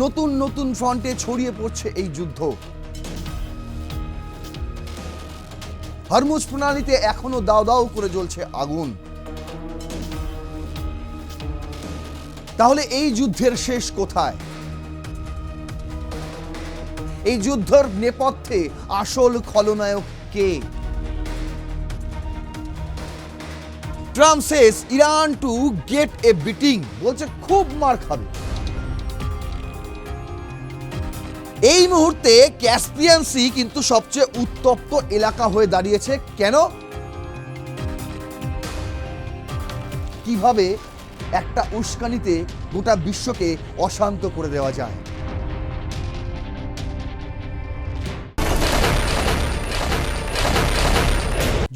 নতুন নতুন ফ্রন্টে ছড়িয়ে পড়ছে এই যুদ্ধ। হরমুজ প্রণালীতে এখনো দাও দাও করে জ্বলছে আগুন। তাহলে এই যুদ্ধের শেষ কোথায়? এই যুদ্ধের নেপথ্যে আসল খলনায়ক কে? Trump says Iran to get a beating, বলছে খুব মার খাবে। এই মুহূর্তে ক্যাসপিয়ান সি কিন্তু সবচেয়ে উত্তপ্ত এলাকা হয়ে দাঁড়িয়েছে। কেন? কিভাবে একটা উস্কানিতে গোটা বিশ্বকে অশান্ত করে দেওয়া যায়।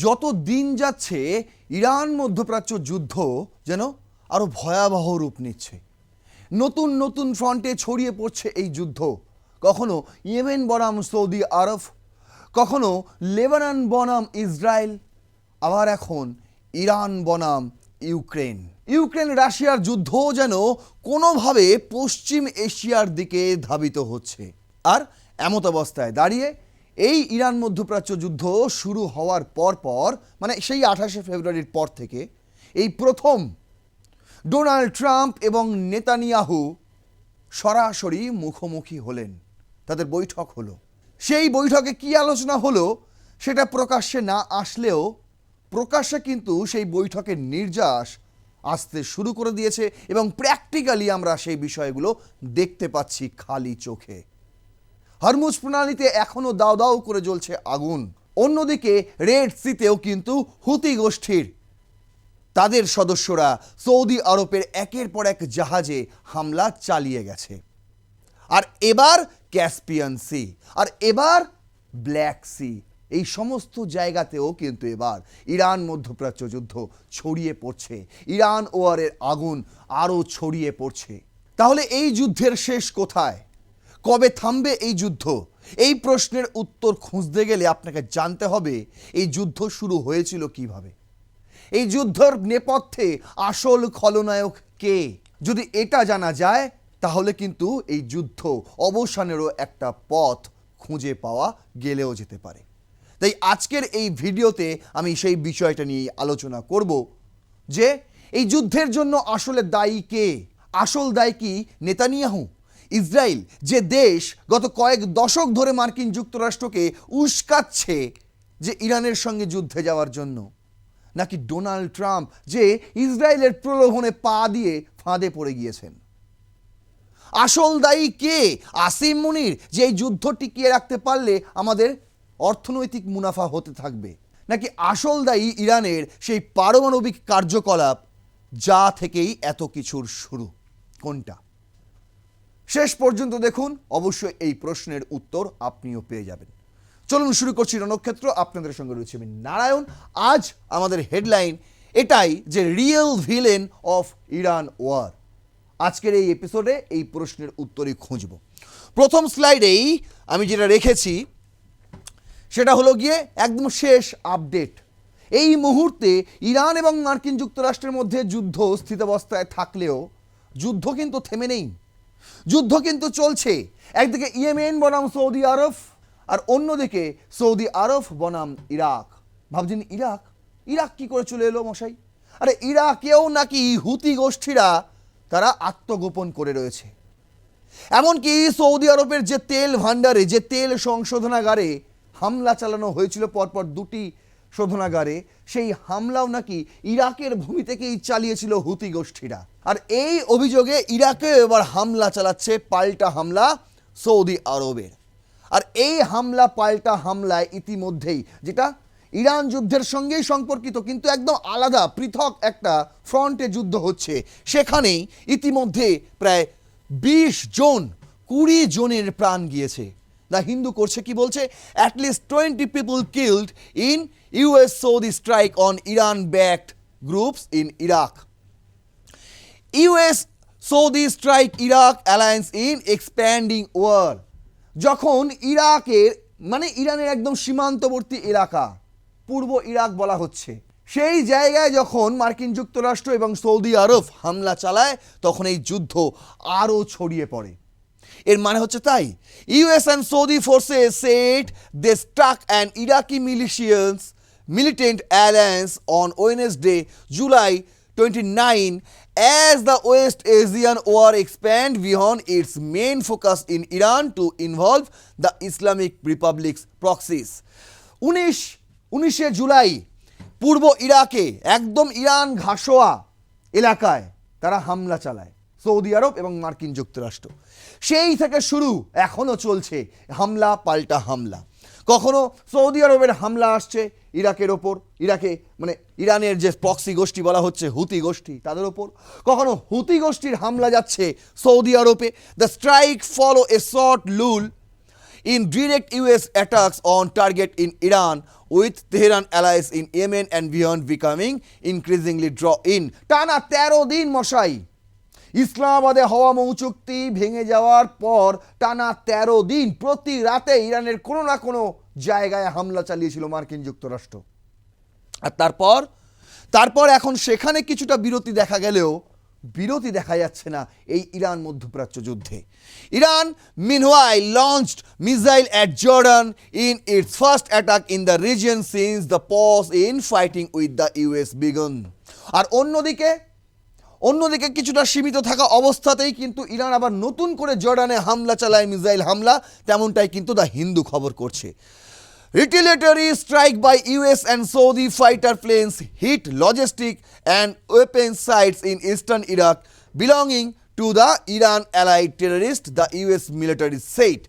যত দিন যাচ্ছে ইরান মধ্যপ্রাচ্য যুদ্ধ যেন আরো ভয়াবহ রূপ নিচ্ছে। নতুন নতুন ফ্রন্টে ছড়িয়ে পড়ছে এই যুদ্ধ। কখনো ইয়েমেন বনাম সৌদি আরব, কখনো লেবানন বনাম ইসরায়েল, আবার এখন ইরান বনাম ইউক্রেন। ইউক্রেন রাশিয়ার যুদ্ধ যেন কোনোভাবে পশ্চিম এশিয়ার দিকে ধাবিত হচ্ছে। আর এমত অবস্থায় দাঁড়িয়ে এই ইরান মধ্যপ্রাচ্য যুদ্ধ শুরু হওয়ার পর মানে সেই 28শে ফেব্রুয়ারির পর থেকে এই প্রথম ডোনাল্ড ট্রাম্প এবং নেতানিয়াহু সরাসরি মুখোমুখি হলেন। তাদের বৈঠক হলো। সেই বৈঠকে কি আলোচনা হলো সেটা প্রকাশ্যে না আসলেও প্রকাশ্যে কিন্তু সেই বৈঠকের নির্যাস আসতে শুরু করে দিয়েছে এবং প্র্যাকটিক্যালি আমরা সেই বিষয়গুলো দেখতে পাচ্ছি খালি চোখে। হরমুজ প্রণালীতে এখনো দাও দাও করে জ্বলছে আগুন। অন্যদিকে রেড সিতেও কিন্তু হুতি গোষ্ঠীর তাদের সদস্যরা সৌদি আরবের একের পর এক জাহাজে হামলা চালিয়ে গেছে। আর এবার ক্যাসপিয়ান সি, আর এবার ব্ল্যাক সি, এই সমস্ত জায়গাতেও কিন্তু এবার ইরান মধ্যপ্রাচ্য যুদ্ধ ছড়িয়ে পড়ছে। ইরান ওয়ারের আগুন আরও ছড়িয়ে পড়ছে। তাহলে এই যুদ্ধের শেষ কোথায়? কবে থামবে এই যুদ্ধ? এই প্রশ্নের উত্তর খুঁজতে গেলে আপনাকে জানতে হবে এই যুদ্ধ শুরু হয়েছিল কিভাবে, এই যুদ্ধের নেপথ্যে আসল খলনায়ক কে। যদি এটা জানা যায় তাহলে কিন্তু এই যুদ্ধ অবসানেরও একটা পথ খুঁজে পাওয়া গেলেও যেতে পারে। তাই আজকের এই ভিডিওতে আমি সেই বিষয়টা নিয়ে আলোচনা করব যে এই যুদ্ধের জন্য আসলে দায়ী কে। আসল দায়ী কি নেতানিয়াহু, ইসরায়েল, যে দেশ গত কয়েক দশক ধরে মার্কিন যুক্তরাষ্ট্রকে উস্কাচ্ছে যে ইরানের সঙ্গে যুদ্ধে যাওয়ার জন্য, নাকি ডোনাল্ড ট্রাম্প যে ইসরায়েলের প্রলোভনে পা দিয়ে ফাঁদে পড়ে গিয়েছেন? আসল দায়ী কে? আসিম মুনির যে এই যুদ্ধ টিকিয়ে রাখতে পারলে আমাদের অর্থনৈতিক মুনাফা হতে থাকবে, নাকি আসল দায়ী ইরানের সেই পারমাণবিক কার্যকলাপ যা থেকেই এত কিছুর শুরু? কোনটা? শেষ পর্যন্ত দেখুন, অবশ্যই এই প্রশ্নের উত্তর আপনিও পেয়ে যাবেন। চলুন শুরু করছি রণক্ষেত্র। আপনাদের সঙ্গে রয়েছে আমি নারায়ণ। আজ আমাদের হেডলাইন এটাই যে real villain of Iran war. আজকের এই এপিসোডে এই প্রশ্নের উত্তরই খুঁজব। প্রথম স্লাইডেই আমি যেটা রেখেছি সেটা হলো গিয়ে একদম শেষ আপডেট। এই মুহূর্তে ইরান এবং মার্কিন যুক্তরাষ্ট্রের মধ্যে যুদ্ধ স্থিতাবস্থায় থাকলেও যুদ্ধ কিন্তু থেমে নেই। যুদ্ধ কিন্তু চলছে। একদিকে ইয়েমেন বনাম সৌদি আরব, আর অন্যদিকে সৌদি আরব বনাম ইরাক। ভাবছেন ইরাক ইরাক কি করে চলে এলো মশাই? আরে ইরাকেও নাকি হুতি গোষ্ঠীরা তারা আত্মগোপন করে রয়েছে। এমনকি সৌদি আরবের যে তেল ভান্ডারে, যে তেল সংশোধনাগারে হামলা চালানো হয়েছিল পরপর দুটি শোধনাগারে, সেই হামলাও নাকি ইরাকের ভূমি থেকেই চালিয়েছিল হুতি গোষ্ঠীরা। আর এই অভিযোগে ইরাকে এবার হামলা চালাচ্ছে, পাল্টা হামলা সৌদি আরবের। আর এই হামলা পাল্টা হামলায় ইতিমধ্যেই, যেটা ইরান যুদ্ধের সঙ্গেই সম্পর্কিত কিন্তু একদম আলাদা পৃথক একটা ফ্রন্টে যুদ্ধ হচ্ছে, সেখানেই ইতিমধ্যে প্রায় 20 জনের প্রাণ গিয়েছে। দ্য হিন্দু করছে কি বলছে, at least 20 people killed in US Saudi strike on Iran backed groups in Iraq. US Saudi strike Iraq alliance in expanding war. যখন ইরাকের মানে ইরানের একদম সীমান্তবর্তী এলাকা, পূর্ব ইরাক বলা হচ্ছে, সেই জায়গায় যখন মার্কিন যুক্তরাষ্ট্র এবং সৌদি আরব হামলা চালায় তখন এই যুদ্ধ আরও ছড়িয়ে পড়ে। এর মানে হচ্ছে তাই। US and Saudi forces said they struck an Iraqi militant alliance on Wednesday, July 29, as the West Asian war expand beyond its main focus in Iran to involve the Islamic Republic's proxies. 19 July পূর্ব ইরাকে একদম Iran ঘাসোয়া এলাকায় তারা হামলা চালায় Saudi আরব এবং মার্কিন যুক্তরাষ্ট্র। সেই থেকে শুরু, এখনও চলছে হামলা পাল্টা হামলা। কখনো সৌদি আরবের হামলা আসছে ইরাকের ওপর, মানে ইরানের যে প্রক্সি গোষ্ঠী বলা হচ্ছে হুতি গোষ্ঠী তাদের ওপর, কখনো হুতি গোষ্ঠীর হামলা যাচ্ছে সৌদি আরবে। The strike follow a short লুল in direct US attacks on target in Iran, with Tehran allies in Yemen and beyond becoming increasingly draw in. টানা 13 দিন মশাই, ইসলামাবাদে হওয়া মৌ চুক্তি ভেঙে যাওয়ার পর টানা 13 দিন প্রতি রাতে ইরানের কোনো না কোনো জায়গায় হামলা চালিয়েছিল মার্কিন যুক্তরাষ্ট্র। আর তারপর এখন সেখানে কিছুটা বিরতি দেখা গেলেও বিরতি দেখা যাচ্ছে না এই ইরান মধ্যপ্রাচ্য যুদ্ধে। Iran meanwhile launched missile at Jordan in its first attack in the region since the pause in fighting with the US began. আর অন্যদিকে কিছুটা সীমিত থাকা অবস্থাতেই কিন্তু ইরান আবার নতুন করে জর্ডানে হামলা চালায়, মিসাইল হামলা, তেমনটাই কিন্তু দ্য হিন্দু খবর করছে। Retaliatory strike by US and Saudi fighter planes hit logistic and weapons sites in eastern Iraq belonging to the Iran allied terrorist, the US military said.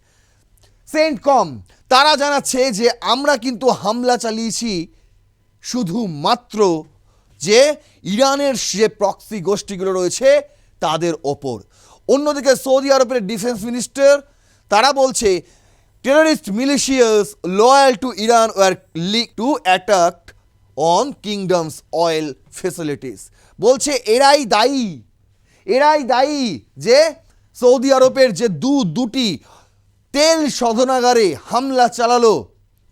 CENTCOM তারা জানাচ্ছে যে আমরা কিন্তু হামলা চালিয়েছি শুধুমাত্র যে ইরানের যে প্রক্সি গোষ্ঠীগুলো রয়েছে তাদের ওপর। অন্যদিকে সৌদি আরবের ডিফেন্স মিনিস্টার তারা বলছে terrorist militias loyal to Iran were leaked to attack on kingdom's oil facilities. বলছে এরাই দায়ী যে সৌদি আরবের যে দুটি তেল শোধনাগারে হামলা চালালো,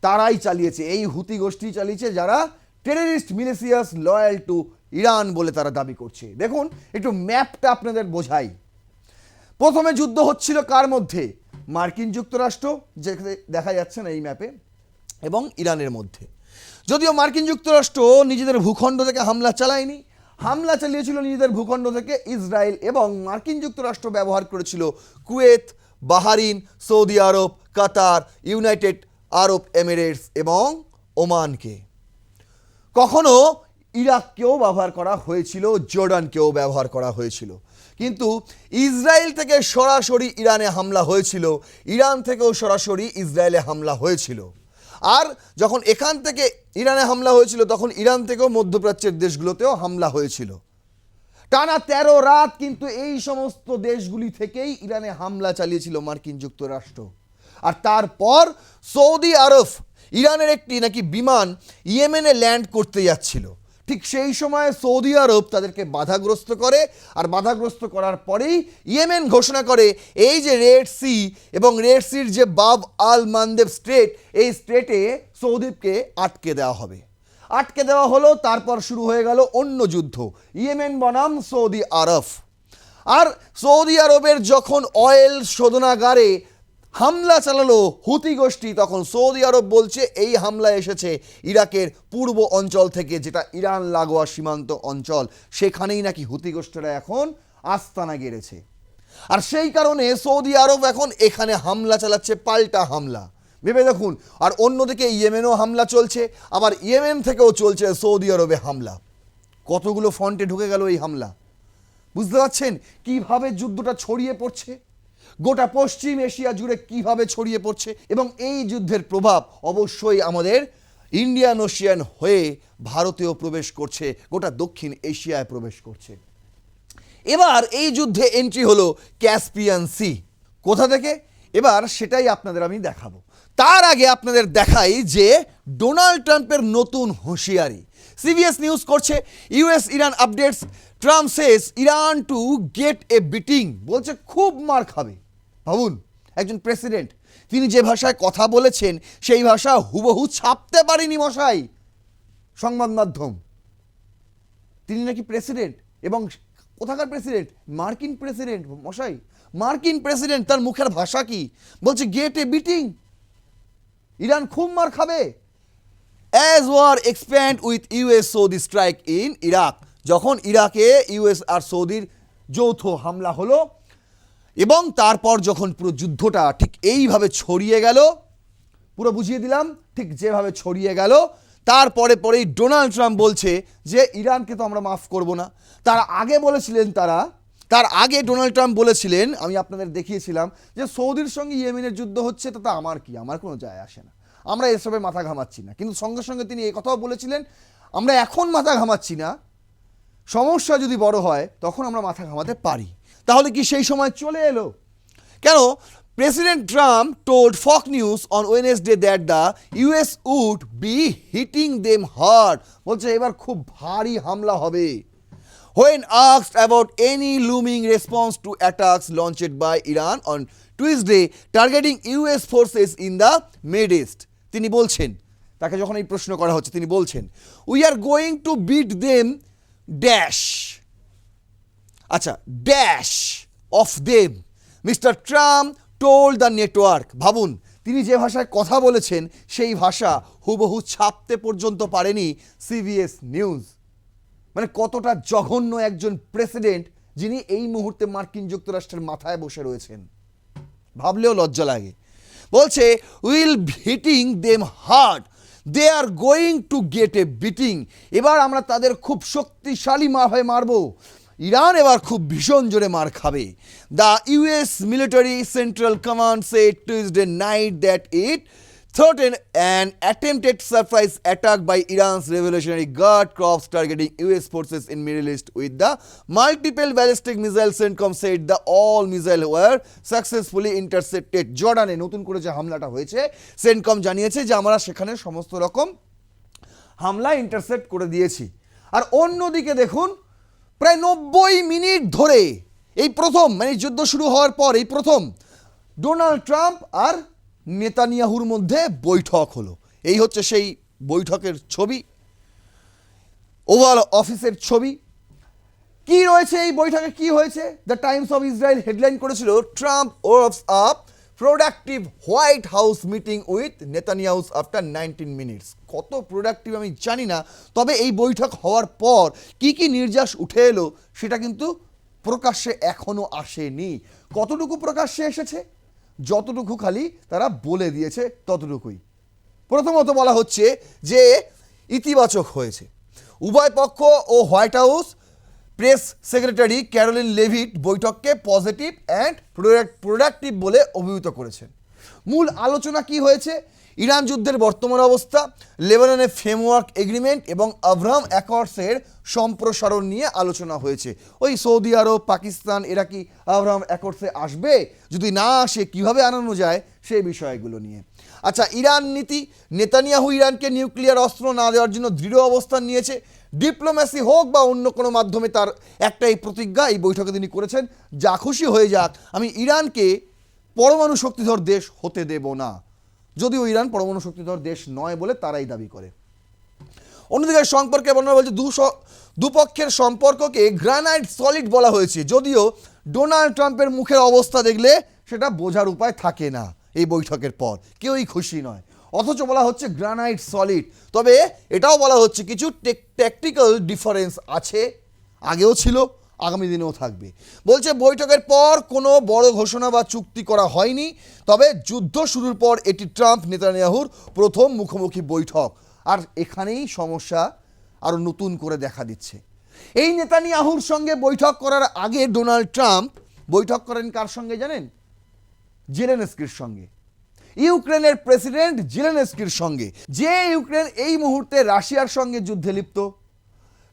তারাই চালিয়েছে, এই হুতি গোষ্ঠী চালিয়েছে, যারা টেররিস্ট মিলিশিয়াস লয়াল টু ইরান বলে তারা দাবি করছে। দেখুন একটু ম্যাপটা আপনাদের বোঝাই। প্রথমে যুদ্ধ হচ্ছিল কার মধ্যে? মার্কিন যুক্তরাষ্ট্র, যেখানে দেখা যাচ্ছে না এই ম্যাপে, এবং ইরানের মধ্যে। যদিও মার্কিন যুক্তরাষ্ট্র নিজেদের ভূখণ্ড থেকে হামলা চালায়নি, হামলা চালিয়েছিল নিজেদের ভূখণ্ড থেকে ইসরায়েল, এবং মার্কিন যুক্তরাষ্ট্র ব্যবহার করেছিল কুয়েত, বাহারিন, সৌদি আরব, কাতার, ইউনাইটেড আরব এমিরেটস এবং ওমানকে। কখনো ইরাককেও ব্যবহার করা হয়েছিল, জর্ডানকেও ব্যবহার করা হয়েছিল। কিন্তু ইসরায়েল থেকে সরাসরি ইরানে হামলা হয়েছিল, ইরান থেকেও সরাসরি ইসরায়েলে হামলা হয়েছিল। আর যখন এখান থেকে ইরানে হামলা হয়েছিল তখন ইরান থেকেও মধ্যপ্রাচ্যের দেশগুলোতেও হামলা হয়েছিল। টানা 13 রাত কিন্তু এই সমস্ত দেশগুলি থেকেই ইরানে হামলা চালিয়েছিল মার্কিন যুক্তরাষ্ট্র। আর তারপর সৌদি আরব, ইরানের একটি নাকি বিমান ইয়েমেনে ল্যান্ড করতে যাচ্ছিল, ঠিক সেই সময় সৌদি আরব তাদেরকে বাধাগ্রস্ত করে। আর বাধাগ্রস্ত করার পরেই ইয়েমেন ঘোষণা করে এই যে রেড সি এবং রেড সির যে বাব আল মানদেব স্ট্রেট, এই স্ট্রেটে সৌদিকে আটকে দেওয়া হলো। তারপর শুরু হয়ে গেল অন্য যুদ্ধ, ইয়েমেন বনাম সৌদি আরব। আর সৌদি আরবের যখন অয়েল শোধনাগারে হামলা চালালো হুতি গোষ্ঠী, তখন সৌদি আরব বলছে এই হামলা এসেছে ইরাকের পূর্ব অঞ্চল থেকে, যেটা ইরান লাগোয়া সীমান্ত অঞ্চল, সেখানেই নাকি হুতি গোষ্ঠীরা এখন আস্তানা গেড়েছে। আর সেই কারণে সৌদি আরব এখন এখানে হামলা চালাচ্ছে, পাল্টা হামলা, ভেবে দেখুন। আর অন্যদিকে ইয়েমেনও হামলা চলছে, আবার ইয়েমেন থেকেও চলছে সৌদি আরবে হামলা। কতগুলো ফ্রন্টে ঢুকে গেল এই হামলা, বুঝতে পারছেন কিভাবে যুদ্ধটা ছড়িয়ে পড়ছে, গোটা পশ্চিম এশিয়া জুড়ে কিভাবে ছড়িয়ে পড়ছে। এবং এই যুদ্ধের প্রভাব অবশ্যই আমাদের ইন্ডিয়ান ওশিয়ান হয়ে ভারতেও প্রবেশ করছে, গোটা দক্ষিণ এশিয়ায় প্রবেশ করছে। এবার এই যুদ্ধে এন্ট্রি হলো ক্যাসপিয়ান সি। কোথা থেকে? এবার সেটাই আপনাদের আমি দেখাবো। তার আগে আপনাদের দেখাই যে ডোনাল্ড ট্রাম্পের নতুন হুঁশিয়ারি। সিবিএস নিউজ করছে US Iran updates, Trump says Iran to get a beating, বলছে খুব মার খাবে। ভাবুন, একজন প্রেসিডেন্ট, তিনি যে ভাষায় কথা বলেছেন সেই ভাষা হুবহু ছাপতে পারেনি মশাই সংবাদ মাধ্যম। তিনি নাকি প্রেসিডেন্ট, এবং কোথাকার প্রেসিডেন্ট? মার্কিন প্রেসিডেন্ট মশাই। মার্কিন প্রেসিডেন্ট, তার মুখের ভাষা কি, বলছে গেট এ বিটিং, ইরান খুব মার খাবে। As war expand with US Saudi strike in Iraq, যখন ইরাকে ইউএস আর সৌদির যৌথ হামলা হলো এবং তারপর যখন পুরো যুদ্ধটা ঠিক এইভাবে ছড়িয়ে গেল, পুরো বুঝিয়ে দিলাম, ঠিক যেভাবে ছড়িয়ে গেল, তারপরে পরেই ডোনাল্ড ট্রাম্প বলছে যে ইরানকে তো আমরা মাফ করব না। তার আগে বলেছিলেন তার আগে ডোনাল্ড ট্রাম্প বলেছিলেন, আমি আপনাদের দেখিয়েছিলাম, যে সৌদির সঙ্গে ইয়েমেনের যুদ্ধ হচ্ছে তাতে আমার কি, আমার কোনো যায় আসে না, আমরা এসবে মাথা ঘামাচ্ছি না। কিন্তু সঙ্গে সঙ্গে তিনি এই কথাও বলেছিলেন, আমরা এখন মাথা ঘামাচ্ছি না, সমস্যা যদি বড় হয় তখন আমরা মাথা ঘামাতে পারি। তাহলে কি সেই সময় চলে এলো? কেন? President Trump told Fox News on Wednesday that the US would be hitting them hard, বলছে এবার খুব ভারী হামলা হবে। When asked about any looming response to attacks launched by Iran on Tuesday targeting US forces in the Middle East, তিনি বলছেন, তাকে যখন এই প্রশ্ন করা হচ্ছে তিনি বলছেন, we are going to beat them dash, আচ্ছা dash of them, mister Trump told the network. ভাবুন, তিনি যে ভাষায় কথা বলেছেন সেই ভাষা হুবহু ছাপতে পর্যন্ত পারেনি সিবিএস নিউজ। মানে কতটা জঘন্য একজন প্রেসিডেন্ট যিনি এই মুহূর্তে মার্কিন যুক্তরাষ্ট্রের মাথায় বসে রয়েছেন, ভাবলেও লজ্জা লাগে। বলছে will hitting them hard, they are going to get a beating, এবার আমরা তাদের খুব শক্তিশালী হয়ে মারবো, ইরান এবার খুব ভীষণ জোরে মার খাবে। The US military central command said Tuesday night that it threatened an attempted surprise attack by Iran's Revolutionary Guard corps targeting US forces in Middle East with the multiple ballistic missiles. CENTCOM said the all missiles were successfully intercepted. জর্ডানে নতুন করে যে হামলাটা হয়েছে, CENTCOM জানিয়েছে যে আমরা সেখানে সমস্ত রকম হামলা ইন্টারসেপ্ট করে দিয়েছি। আর অন্যদিকে দেখুন, প্রায় 90 মিনিট ধরে এই প্রথম, মানে যুদ্ধ শুরু হওয়ার পর এই প্রথম ডোনাল্ড ট্রাম্প আর নেতানিয়াহুর মধ্যে বৈঠক হলো। এই হচ্ছে সেই বৈঠকের ছবি, ওভাল অফিসের ছবি। কি রয়েছে এই বৈঠকে, কি হয়েছে? The Times of Israel headline করেছিল, Trump works up productive White House meeting with Netanyahu's after 19 minutes. কত প্রোডাক্টিভ আমি জানি না, তবে এই বৈঠক হওয়ার পর কি কি নির্যাস উঠে এলো সেটা কিন্তু প্রকাশ্যে এখনো আসেনি। কতটুকু প্রকাশ্যে এসেছে? যতটুকু খালি তারা বলে দিয়েছে ততটুকুই। প্রথমত বলা হচ্ছে যে ইতিবাচক হয়েছে। উভয় পক্ষ ও White House press secretary Karoline Leavitt বৈঠককে পজিটিভ অ্যান্ড প্রোডাক্টিভ বলে অভিহিত করেছেন। মূল আলোচনা কি হয়েছে? ইরান যুদ্ধের বর্তমান অবস্থা, লেবাননের ফ্রেমওয়ার্ক এগ্রিমেন্ট এবং আব্রাহাম অ্যাকর্ডসের সম্প্রসারণ নিয়ে আলোচনা হয়েছে। ওই সৌদি আরব, পাকিস্তান এরা কি আব্রাহাম অ্যাকর্ডসে আসবে? যদি না আসে কিভাবে আনানো যায় সেই বিষয়গুলো নিয়ে। আচ্ছা, ইরান নীতি, নেতানিয়াহু ইরানকে নিউক্লিয়ার অস্ত্র না দেওয়ার জন্য দৃঢ় অবস্থান নিয়েছে। ডিপ্লোম্যাসি হোক বা অন্য কোনো মাধ্যমে তার একটাই প্রতিজ্ঞা এই বৈঠকে তিনি করেছেন, যা খুশি হয়ে যাক, আমি ইরানকে পরমাণু শক্তিধর দেশ হতে দেব না। যদিও ইরান পরমাণু শক্তিধর দেশ নয় বলে তারাই দাবি করে। অন্যদিকে সম্পর্কে বর্ণনা বলছে দুপক্ষের সম্পর্ককে গ্রানাইট সলিড বলা হয়েছে, যদিও ডোনাল্ড ট্রাম্পের মুখের অবস্থা দেখলে সেটা বোঝার উপায় থাকে না। এই বৈঠকের পর কেউই খুশি নয়, অথচ বলা হচ্ছে গ্রানাইট সলিড। তবে এটাও বলা হচ্ছে কিছু ট্যাকটিক্যাল ডিফারেন্স আছে, আগেও ছিল, আগামী দিনেও থাকবে। বলছে বৈঠকের পর কোনো বড় ঘোষণা বা চুক্তি করা হয়নি, তবে যুদ্ধ শুরুর পর এটি ট্রাম্প নেতানিয়াহুর প্রথম মুখোমুখি বৈঠক। আর এখানেই সমস্যা আরও নতুন করে দেখা দিচ্ছে। এই নেতানিয়াহুর সঙ্গে বৈঠক করার আগে ডোনাল্ড ট্রাম্প বৈঠক করেন কার সঙ্গে জানেন? জেলেনস্কির সঙ্গে, ইউক্রেনের প্রেসিডেন্ট জেলেনস্কির সঙ্গে। যে ইউক্রেন এই মুহূর্তে রাশিয়ার সঙ্গে যুদ্ধে লিপ্ত,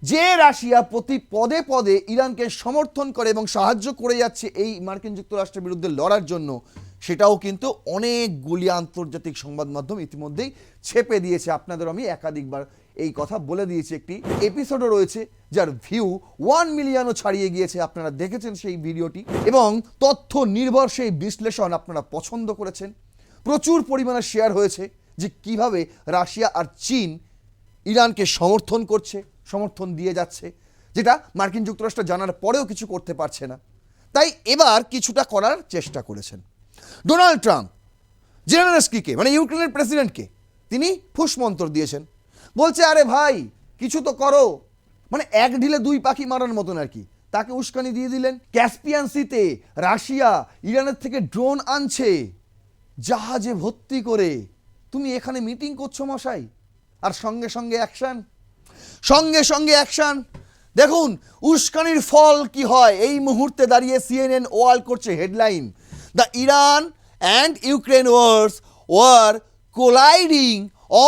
যে রাশিয়া প্রতি পদে পদে ইরানকে সমর্থন করে এবং সাহায্য করে যাচ্ছে এই মার্কিন যুক্তরাষ্ট্রের বিরুদ্ধে লড়ার জন্য, সেটাও কিন্তু অনেকগুলি আন্তর্জাতিক সংবাদ মাধ্যম ইতিমধ্যেই ছেপে দিয়েছে। আপনাদের আমি একাধিকবার এই কথা বলে দিয়েছি। একটি এপিসোডও রয়েছে যার ভিউ 1 মিলিয়নও ছাড়িয়ে গিয়েছে, আপনারা দেখেছেন সেই ভিডিওটি, এবং তথ্য নির্ভর সেই বিশ্লেষণ আপনারা পছন্দ করেছেন। প্রচুর পরিমাণে শেয়ার হয়েছে যে কিভাবে রাশিয়া আর চীন ইরানকে সমর্থন করছে, সমর্থন দিয়ে যাচ্ছে, যেটা মার্কিন যুক্তরাষ্ট্র জানার পরেও কিছু করতে পারছে না। তাই এবার কিছুটা করার চেষ্টা করেছেন। ডোনাল্ড ট্রাম্প জেলেনস্কিকে মানে ইউক্রেনের প্রেসিডেন্টকে তিনি ফুসমন্তর দিয়েছেন, বলছে আরে ভাই কিছু তো করো, মানে এক ঢিলে দুই পাখি মারার মতন আর কি। তাকে উস্কানি দিয়ে দিলেন। ক্যাসপিয়ান সিতে রাশিয়া ইরানের থেকে ড্রোন আনছে জাহাজে ভর্তি করে, তুমি এখানে মিটিং করছো মশাই, আর সঙ্গে সঙ্গে অ্যাকশন, সঙ্গে সঙ্গে অ্যাকশন। দেখুন উস্কানির ফল কি হয়। এই মুহূর্তে দাঁড়িয়ে সিএনএন ওয়াল করছে headline, the Iran and Ukraine wars war colliding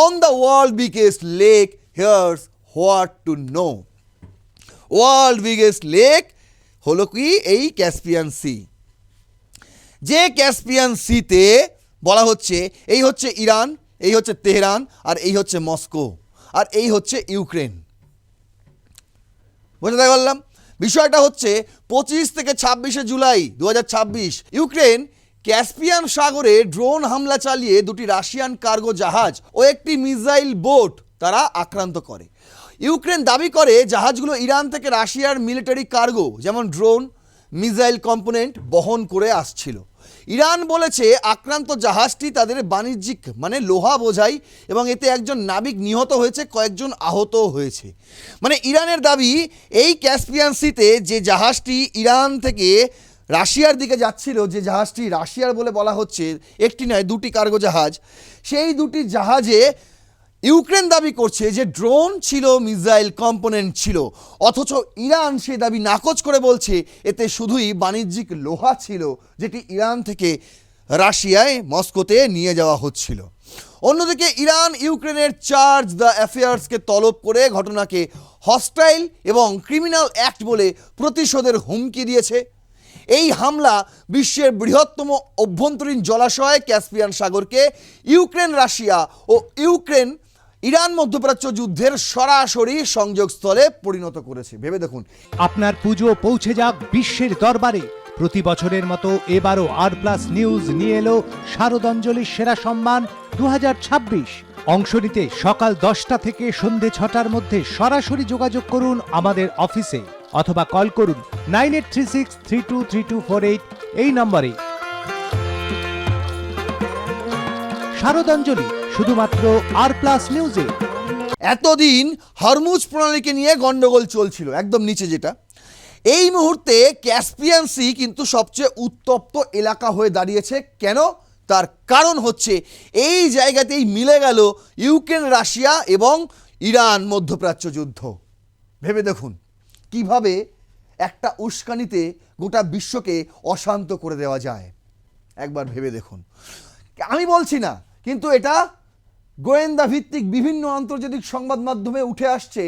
on the world biggest lake, here's what to know. World biggest lake হলো কি এই ক্যাসপিয়ান সি। যে ক্যাসপিয়ান সিতে বলা হচ্ছে এই হচ্ছে ইরান, এই হচ্ছে তেহরান, আর এই হচ্ছে মস্কো, আর এই হচ্ছে ইউক্রেন। বুঝতে পারলাম? বিষয়টা হচ্ছে 25 থেকে 26শে জুলাই 2026 ইউক্রেন ক্যাসপিয়ান সাগরে ড্রোন হামলা চালিয়ে দুটি রাশিয়ান কার্গো জাহাজ ও একটি মিসাইল বোট তারা আক্রান্ত করে। ইউক্রেন দাবি করে জাহাজগুলো ইরান থেকে রাশিয়ার মিলিটারি কার্গো যেমন ড্রোন, মিসাইল কম্পোনেন্ট বহন করে আসছিল। ইরান বলেছে আক্রান্ত জাহাজটি তাদের বাণিজ্যিক মানে লোহা বোঝাই এবং এতে একজন নাবিক নিহত হয়েছে, কয়েকজন আহত হয়েছে। মানে ইরানের দাবি এই ক্যাসপিয়ান সিতে যে জাহাজটি ইরান থেকে রাশিয়ার দিকে যাচ্ছিল, যে জাহাজটি রাশিয়ার বলে বলা হচ্ছে, একটি নয় দুটি কার্গো জাহাজ, সেই দুটি জাহাজে ইউক্রেন দাবি করছে যে ড্রোন ছিল, মিসাইল কম্পোনেন্ট ছিল, অথচ ইরান সে দাবি নাকচ করে বলছে এতে শুধুই বাণিজ্যিক লোহা ছিল যেটি ইরান থেকে রাশিয়ায় মস্কোতে নিয়ে যাওয়া হচ্ছিল। অন্যদিকে ইরান ইউক্রেনের চার্জ দ্য অ্যাফেয়ার্সকে তলব করে ঘটনাকে হস্টাইল এবং ক্রিমিনাল অ্যাক্ট বলে প্রতিশোধের হুমকি দিয়েছে। এই হামলা বিশ্বের বৃহত্তম অভ্যন্তরীণ জলাশয় ক্যাসপিয়ান সাগরকে ইউক্রেন রাশিয়া ও ইউক্রেন ইরান মধ্যপ্রাচ্য যুদ্ধের সরাসরি সংযোগস্থলে পরিণত করেছে। ভেবে দেখুন। আপনার পুজো পৌঁছে যাক বিশ্বের দরবারে। প্রতি বছরের মতো এবারও আর+ নিউজ নিয়ে এলো শারদাঞ্জলির সেরা সম্মান 2026। অংশ নিতে সকাল 10টা থেকে সন্ধে 6টার মধ্যে সরাসরি যোগাযোগ করুন আমাদের অফিসে অথবা কল করুন 9836323248 এই নম্বরে। শারদাঞ্জলি শুধুমাত্র আর+ নিউজে। এতদিন হরমুজ প্রণালীকে নিয়ে গন্ডগোল চলছিল একদম নিচে যেটা, এই মুহূর্তে ক্যাসপিয়ান সি কিন্তু সবচেয়ে উত্তপ্ত এলাকা হয়ে দাঁড়িয়েছে। কেন? তার কারণ হচ্ছে এই জায়গাতেই মিলে গেল ইউক্রেন রাশিয়া এবং ইরান মধ্যপ্রাচ্য যুদ্ধ। ভেবে দেখুন কিভাবে একটা উস্কানিতে গোটা বিশ্বকে অশান্ত করে দেওয়া যায়। একবার ভেবে দেখুন। আমি বলছি না, কিন্তু এটা গোয়েন্দা ভিত্তিক বিভিন্ন আন্তর্জাতিক সংবাদ মাধ্যমে উঠে আসছে,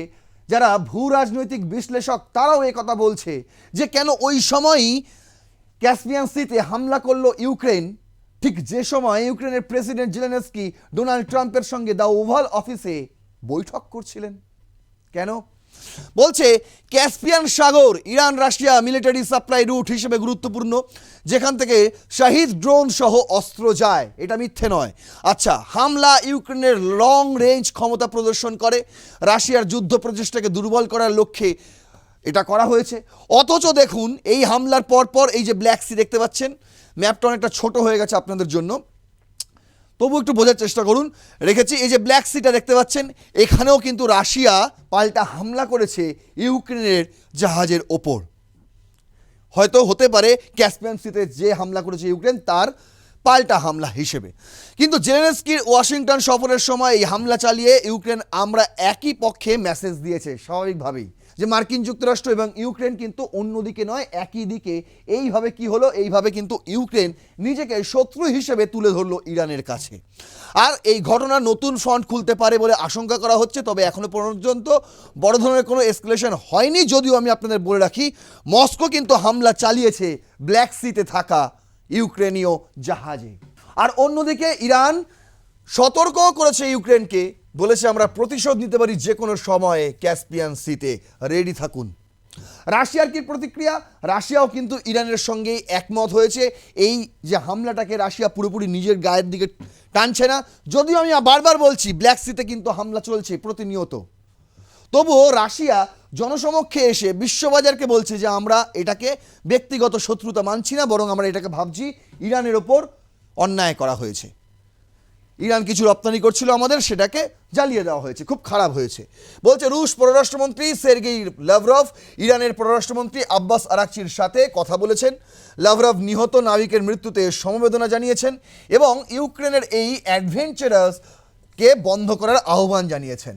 যারা ভূ রাজনৈতিক বিশ্লেষক তারাও এই কথা বলছে যে কেন ওই সময়ই ক্যাসপিয়ান সিতে হামলা করলো ইউক্রেন, ঠিক যে সময় ইউক্রেনের প্রেসিডেন্ট জেলেনস্কি ডোনাল্ড ট্রাম্পের সঙ্গে দ্য ওভাল অফিসে বৈঠক করছিলেন। কেন? বলছে ক্যাসপিয়ান সাগর Iran Russia military supply route হিসেবে গুরুত্বপূর্ণ, যেখান থেকে শাহিদ ড্রোন সহ অস্ত্র যায়। এটা মিথ্যে নয়। আচ্ছা, হামলা ইউক্রেনের লং রেঞ্জ ক্ষমতা প্রদর্শন করে, রাশিয়ার যুদ্ধ প্রচেষ্টাকে দুর্বল করার লক্ষ্যে এটা করা হয়েছে। অথচ দেখুন এই হামলার পরপর এই যে ব্ল্যাক সি দেখতে পাচ্ছেন, ম্যাপটা অনেকটা ছোট হয়ে গেছে আপনাদের জন্য, তবু একটু বোঝার চেষ্টা করুন। রেখেছি এই যে ব্ল্যাক সিটা দেখতে পাচ্ছেন, এখানেও কিন্তু রাশিয়া পাল্টা হামলা করেছে ইউক্রেনের জাহাজের ওপর। হয়তো হতে পারে ক্যাসপিয়ান সিতে যে হামলা করেছে ইউক্রেন তার পাল্টা হামলা হিসেবে। কিন্তু জেলেনস্কির ওয়াশিংটন সফরের সময় এই হামলা চালিয়ে ইউক্রেন আমরা একই পক্ষে মেসেজ দিয়েছে স্বাভাবিকভাবেই, যে মার্কিন যুক্তরাষ্ট্র এবং ইউক্রেন কিন্তু অন্যদিকে নয় একই দিকে। এইভাবে কি হলো? এইভাবে কিন্তু ইউক্রেন নিজেকে শত্রু হিসেবে তুলে ধরলো ইরানের কাছে। আর এই ঘটনা নতুন ফ্রন্ট খুলতে পারে বলে আশঙ্কা করা হচ্ছে। তবে এখনো পর্যন্ত বড় ধরনের কোনো এসকেলেশন হয়নি, যদিও আমি আপনাদের বলে রাখি মস্কো কিন্তু হামলা চালিয়েছে ব্ল্যাক সিতে থাকা ইউক্রেনীয় জাহাজে। আর অন্যদিকে ইরান সতর্কও করেছে ইউক্রেনকে, বলেছে আমরা প্রতিশোধ নিতে পারি যে কোনো সময়ে, ক্যাসপিয়ান সিতে রেডি থাকুন। রাশিয়ার কি প্রতিক্রিয়া? রাশিয়াও কিন্তু ইরানের সঙ্গে একমত হয়েছে। এই যে হামলাটাকে রাশিয়া পুরোপুরি নিজের গায়ের দিকে টানছে না, যদিও আমি বারবার বলছি ব্ল্যাক সিতে কিন্তু হামলা চলছে প্রতিনিয়ত। তবুও রাশিয়া জনসমক্ষে এসে বিশ্ববাজারকে বলছে যে আমরা এটাকে ব্যক্তিগত শত্রুতা মানছি না, বরং আমরা এটাকে ভাবছি ইরানের ওপর অন্যায় করা হয়েছে। ইরান কিছু রপ্তানি করছিল আমাদের, সেটাকে জ্বালিয়ে দেওয়া হয়েছে, খুব খারাপ হয়েছে। বলছে রুশ পররাষ্ট্রমন্ত্রী সের্গেই লাভরভ ইরানের পররাষ্ট্রমন্ত্রী আব্বাস আরাকচির সাথে কথা বলেছেন। লাভরভ নিহত নাবিকের মৃত্যুতে সমবেদনা জানিয়েছেন এবং ইউক্রেনের এই অ্যাডভেঞ্চারাসকে বন্ধ করার আহ্বান জানিয়েছেন।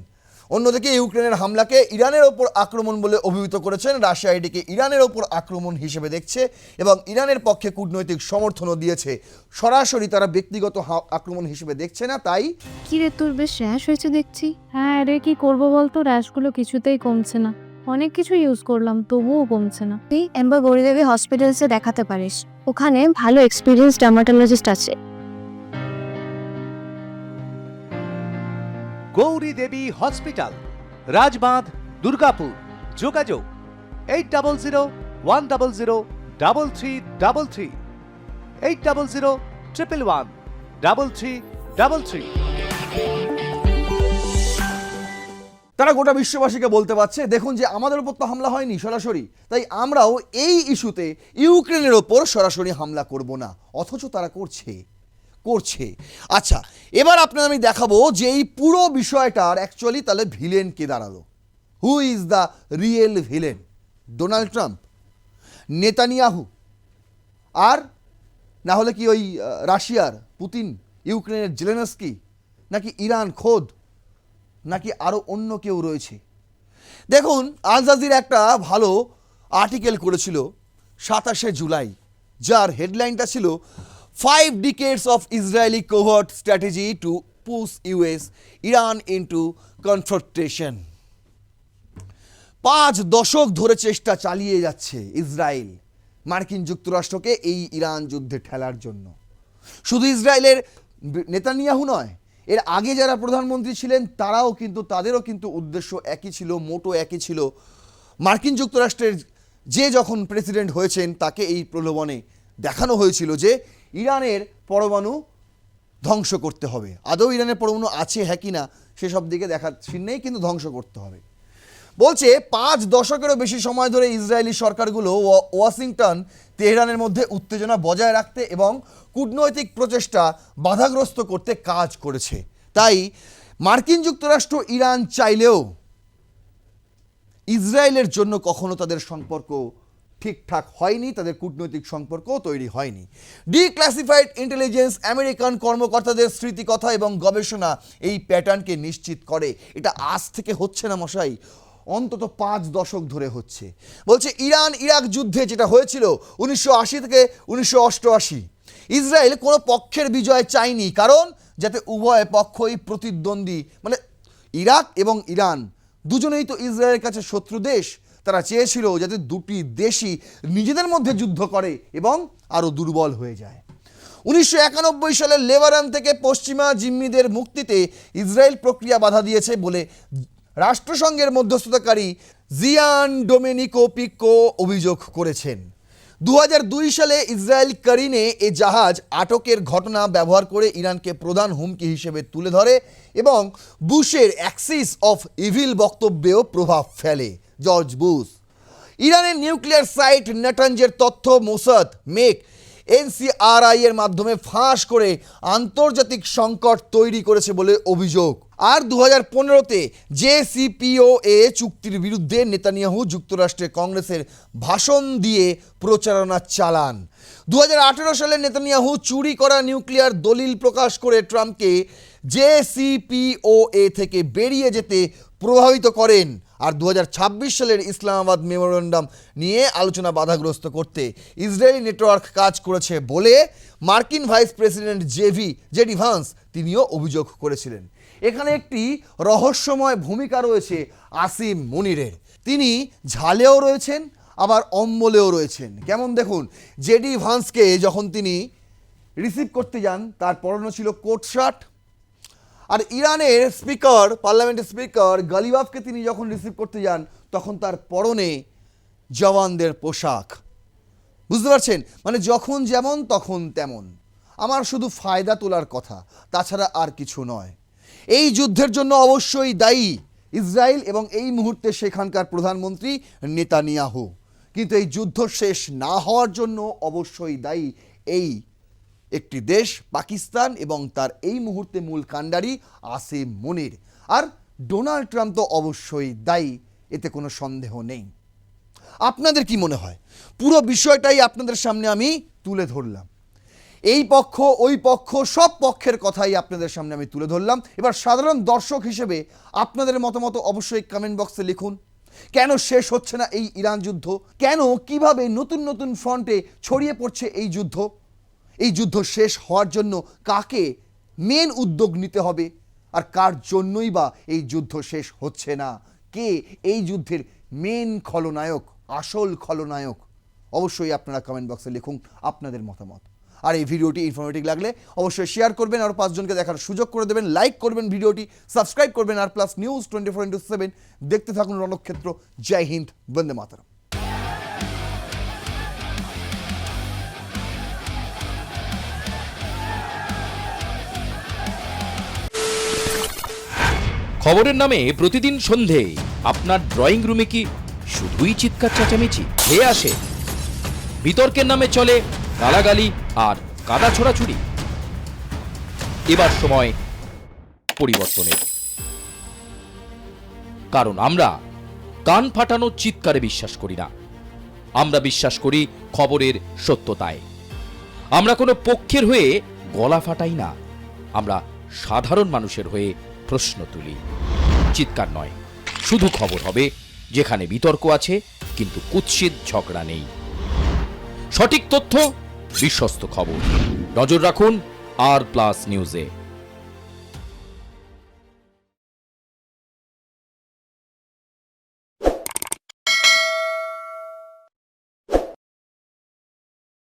অন্যদিকে ইউক্রেনের হামলাকে ইরানের ওপর আক্রমণ বলে অভিহিত করেছেন। রাশিয়া এটিকে ইরানের ওপর আক্রমণ হিসেবে দেখছে এবং ইরানের পক্ষে কূটনৈতিক সমর্থনও দিয়েছে। সরাসরি তারা ব্যক্তিগত আক্রমণ হিসেবে দেখছে না। তাই কি রে, তোর বেশ র্যাশ হয়েছে দেখছি। হ্যাঁ রে, কি করবো বলতো, র্যাশগুলো কিছুতেই কমছে না। অনেক কিছু ইউজ করলাম তবুও কমছে না। তুই এম্বার গৌরীদেবী হসপিটালসে দেখাতে পারিস, ওখানে ভালো এক্সপিরিয়েন্স ডার্মাটোলজিস্ট আছে। গৌরী দেবী হসপিটাল, রাজবাঁধ, দুর্গাপুর। যোগাযোগ 8001003333, 8001113333। তারা গোটা বিশ্ববাসীকে বলতে পারছে দেখুন যে আমাদের উপর তো হামলা হয়নি সরাসরি, তাই আমরাও এই ইস্যুতে ইউক্রেনের ওপর সরাসরি হামলা করব না। অথচ তারা করছে। আচ্ছা, এবার আপনার আমি দেখাবো যে এই পুরো বিষয়টার অ্যাকচুয়ালি তাহলে ভিলেন কে দাঁড়ালো। Who is the real villain? Donald Trump, Netanyahu, আর না হলে কি ওই রাশিয়ার পুতিন, ইউক্রেনের জেলেনস্কি, নাকি ইরান খোদ, নাকি আরও অন্য কেউ রয়েছে? দেখুন, আল জাজিরা একটা ভালো আর্টিকেল করেছিল 27শে জুলাই, যার হেডলাইনটা ছিল 5 decades of Israeli covert strategy to push US Iran into confrontation। 5 দশক ধরে চেষ্টা চালিয়ে যাচ্ছে ইসরায়েল মার্কিন যুক্তরাষ্ট্রকে এই ইরান যুদ্ধে ঠেলার জন্য। শুধু ইসরায়েলের নেতানিয়াহু নয়, এর আগে যারা প্রধানমন্ত্রী ছিলেন তাদেরও কিন্তু উদ্দেশ্য একই ছিল, মোটো একই ছিল। মার্কিন যুক্তরাষ্ট্রের যে যখন প্রেসিডেন্ট হয়েছেন তাকে এই প্রলোভনে দেখানো হয়েছিল যে ইরানের পরমাণু ধ্বংস করতে হবে। আদৌ ইরানের পরমাণু আছে হ্যাঁ কি না সেসব দিকে দেখার চিহ্ন নেই, কিন্তু ধ্বংস করতে হবে। বলছে 5 দশকেরও বেশি সময় ধরে ইসরায়েলি সরকারগুলো ওয়াশিংটন তেহরানের মধ্যে উত্তেজনা বজায় রাখতে এবং কূটনৈতিক প্রচেষ্টা বাধাগ্রস্ত করতে কাজ করেছে। তাই মার্কিন যুক্তরাষ্ট্র ইরান চাইলেও ইসরায়েলের জন্য কখনো তাদের সম্পর্ক ঠিকঠাক হয়নি, তাদের কূটনৈতিক সম্পর্ক তৈরি হয়নি। ডিক্লাসিফাইড ইন্টেলিজেন্স আমেরিকান কর্মকর্তাদের স্মৃতিকথা এবং গবেষণা এই প্যাটার্নকে নিশ্চিত করে। এটা আজ থেকে হচ্ছে না মশাই, অন্তত 5 দশক ধরে হচ্ছে। বলছে ইরান ইরাক যুদ্ধে যেটা হয়েছিল 1980 থেকে 1988, ইসরায়েল কোনো পক্ষের বিজয় চায়নি, কারণ যাতে উভয় পক্ষই প্রতিদ্বন্দ্বী, মানে ইরাক এবং ইরান দুজনেই তো ইসরায়েলের কাছে শত্রু দেশ। তারা চেয়েছিল যাতে দুটি দেশই নিজেদের মধ্যে যুদ্ধ করে এবং আরও দুর্বল হয়ে যায়। 1991 সালের লেবানন থেকে পশ্চিমা জিম্মিদের মুক্তিতে ইসরায়েল প্রক্রিয়া বাধা দিয়েছে বলে রাষ্ট্রসংঘের মধ্যস্থতাকারী জিয়ান ডোমেনিকো পিকো অভিযোগ করেছেন। 2002 সালে ইসরায়েল কারিনে এ জাহাজ আটকের ঘটনা ব্যবহার করে ইরানকে প্রধান হুমকি হিসেবে তুলে ধরে এবং বুশের অ্যাক্সিস অফ ইভিল বক্তব্যেও প্রভাব ফেলে। জর্জ বুশ ইরানের নিউক্লিয়ার সাইট নাটানজের তথ্য মোসাদ মেক এনসিআরআই এর মাধ্যমে ফাঁস করে আন্তর্জাতিক সংকট তৈরি করেছে বলে অভিযোগ। আর 2015-তে জেসিপিওএ চুক্তির বিরুদ্ধে নেতানিয়াহু যুক্তরাষ্ট্রের কংগ্রেসের ভাষণ দিয়ে প্রচারণা চালান। 2018 সালে নেতানিয়াহু চুরি করা নিউক্লিয়ার দলিল প্রকাশ করে ট্রাম্পকে জেসিপিওএ থেকে বেরিয়ে যেতে প্রভাবিত করেন। আর 2026 সালের ইসলামাবাদ মেমোরেন্ডাম নিয়ে আলোচনা বাধাগ্রস্ত করতে ইসরায়েলি নেটওয়ার্ক কাজ করেছে বলে মার্কিন ভাইস প্রেসিডেন্ট জেডি ভান্স তিনিও অভিযোগ করেছিলেন। এখানে একটি রহস্যময় ভূমিকা রয়েছে আসিম মুনিরের। তিনি ঝালেও রয়েছেন আবার অম্বলেও রয়েছেন। কেমন দেখুন, জেডি ভান্সকে যখন তিনি রিসিভ করতে যান তার পরনে ছিল কোট শার্ট, আর ইরানের স্পিকার, পার্লামেন্টের স্পিকার গালিবাফকে তিনি যখন রিসিভ করতে যান তখন তার পরনে জওয়ানদের পোশাক। বুঝতে পারছেন, মানে যখন যেমন তখন তেমন। আমার শুধু ফায়দা তোলার কথা, তাছাড়া আর কিছু নয়। এই যুদ্ধের জন্য অবশ্যই দায়ী ইসরায়েল এবং এই মুহূর্তে সেখানকার প্রধানমন্ত্রী নেতানিয়াহু। কিন্তু এই যুদ্ধ শেষ না হওয়ার জন্য অবশ্যই দায়ী এই একটি দেশ পাকিস্তান এবং তার এই মুহূর্তে মূল কাণ্ডারি আসিম মুনির। আর ডোনাল্ড ট্রাম্প তো অবশ্যই দায়ী, এতে কোনো সন্দেহ নেই। আপনাদের কি মনে হয়? পুরো বিষয়টাই আপনাদের সামনে আমি তুলে ধরলাম। এই পক্ষ ওই পক্ষ সব পক্ষের কথাই আপনাদের সামনে আমি তুলে ধরলাম। এবার সাধারণ দর্শক হিসেবে আপনাদের মতামত অবশ্যই কমেন্ট বক্সে লিখুন। কেন শেষ হচ্ছে না এই ইরান যুদ্ধ? কেন কিভাবে নতুন নতুন ফ্রন্টে ছড়িয়ে পড়ছে এই যুদ্ধ? এই যুদ্ধ শেষ হওয়ার জন্য কাকে মেন উদ্যোগ নিতে হবে, আর কার জন্যই বা এই যুদ্ধ শেষ হচ্ছে না? কে এই যুদ্ধের মেন খলনায়ক, আসল খলনায়ক? অবশ্যই আপনারা কমেন্ট বক্সে লিখুন আপনাদের মতামত। আর এই ভিডিওটি ইনফরমেটিভ লাগলে অবশ্যই শেয়ার করবেন, আর 5 জনকে দেখার সুযোগ করে দেবেন, লাইক করবেন ভিডিওটি, সাবস্ক্রাইব করবেন। আর প্লাস নিউজ 24/7 দেখতে থাকুন রণক্ষেত্র। জয় হিন্দ, বন্দে মাতরম। খবরের নামে প্রতিদিন সন্ধে আপনার ড্রয়িং রুমে কি শুধুই চিৎকার চেঁচামেচি খেয়ে আসে? বিতর্কের নামে চলে গালাগালি আর কাদা ছোড়াছুড়ি। এবার সময় পরিবর্তনের, কারণ আমরা কান ফাটানো চিৎকারে বিশ্বাস করি না। আমরা বিশ্বাস করি খবরের সত্যতায়। আমরা কোনো পক্ষের হয়ে গলা ফাটাই না, আমরা সাধারণ মানুষের হয়ে প্রশ্ন তুলি। চিৎকার নয়, শুধু খবর হবে যেখানে বিতর্ক আছে কিন্তু কুৎসিত ঝগড়া নেই। সঠিক তথ্য, বিশ্বস্ত খবর। নজর রাখুন আর প্লাস নিউজে।